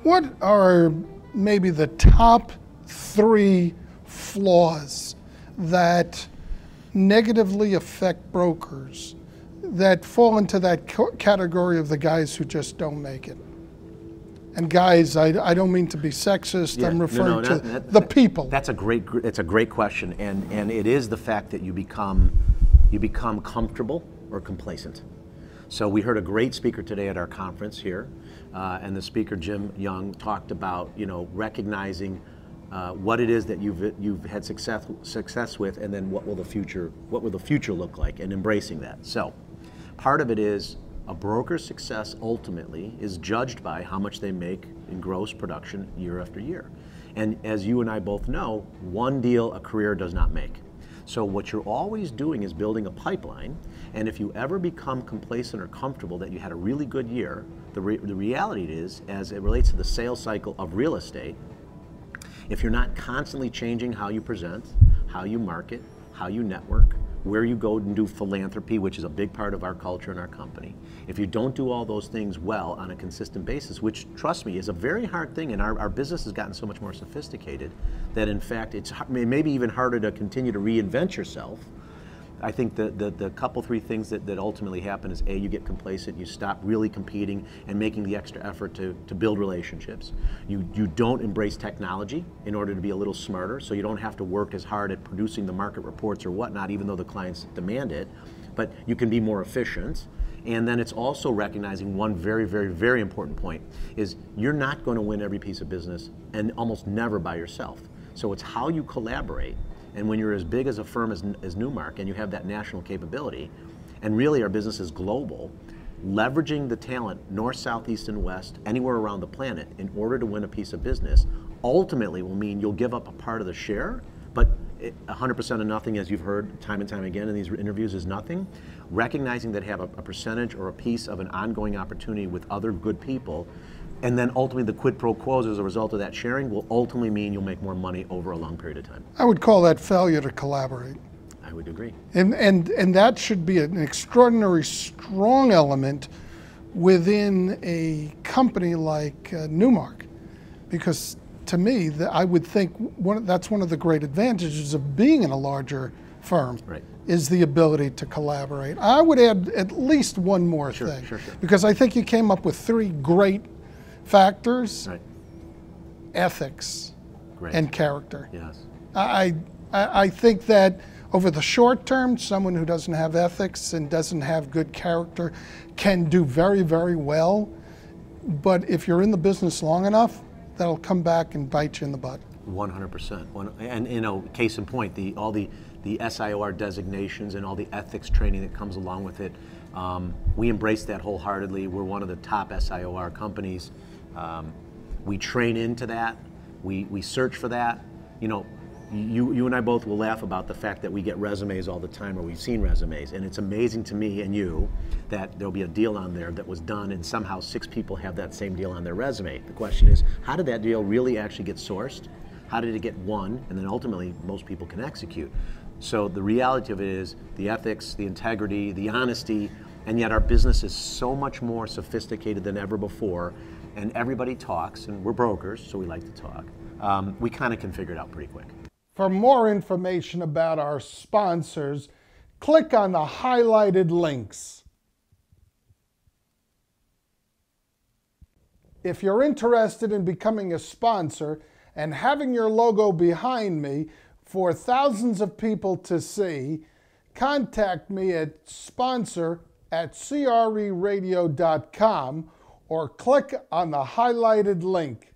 What are maybe the top 3 flaws that negatively affect brokers that fall into that category of the guys who just don't make it? And guys, I don't mean to be sexist. Yeah, I'm referring to the people. That's a great question, and it is the fact that you become comfortable or complacent. So we heard a great speaker today at our conference here, and the speaker, Jim Young, talked about recognizing what it is that you've had success with, and then what will the future look like, and embracing that. So part of it is a broker's success ultimately is judged by how much they make in gross production year after year. And as you and I both know, one deal a career does not make. So what you're always doing is building a pipeline, and if you ever become complacent or comfortable that you had a really good year, the reality is, as it relates to the sales cycle of real estate, if you're not constantly changing how you present, how you market, how you network, where you go and do philanthropy, which is a big part of our culture and our company, if you don't do all those things well on a consistent basis, which, trust me, is a very hard thing, and our business has gotten so much more sophisticated that in fact it's maybe even harder to continue to reinvent yourself. I think the couple 3 things that ultimately happen is, A, you get complacent, you stop really competing and making the extra effort to build relationships. You don't embrace technology in order to be a little smarter, so you don't have to work as hard at producing the market reports or whatnot, even though the clients demand it, but you can be more efficient. And then it's also recognizing one very, very, very important point is you're not going to win every piece of business, and almost never by yourself. So it's how you collaborate. And when you're as big as a firm as Newmark and you have that national capability, and really our business is global, leveraging the talent north, south, east, and west, anywhere around the planet in order to win a piece of business, ultimately will mean you'll give up a part of the share, but 100% of nothing, as you've heard time and time again in these interviews, is nothing. Recognizing that have a percentage or a piece of an ongoing opportunity with other good people, and then ultimately the quid pro quos as a result of that sharing will ultimately mean you'll make more money over a long period of time. I would call that failure to collaborate. I would agree. And that should be an extraordinary strong element within a company like Newmark, because to me, I would think that's one of the great advantages of being in a larger firm, right, is the ability to collaborate. I would add at least one more thing, because I think you came up with 3 great factors: right, ethics, great, and character. Yes. I think that over the short term, someone who doesn't have ethics and doesn't have good character can do very, very well. But if you're in the business long enough, that'll come back and bite you in the butt. 100%. And case in point, all the SIOR designations and all the ethics training that comes along with it, we embrace that wholeheartedly. We're one of the top SIOR companies. We train into that. We search for that. You and I both will laugh about the fact that we get resumes all the time, or we've seen resumes, and it's amazing to me and you that there'll be a deal on there that was done and somehow 6 people have that same deal on their resume. The question is, how did that deal really actually get sourced? How did it get won? And then ultimately, most people can execute. So the reality of it is the ethics, the integrity, the honesty, and yet our business is so much more sophisticated than ever before, and everybody talks, and we're brokers, so we like to talk. We kind of can figure it out pretty quick. For more information about our sponsors, click on the highlighted links. If you're interested in becoming a sponsor and having your logo behind me for thousands of people to see, contact me at sponsor@creradio.com or click on the highlighted link.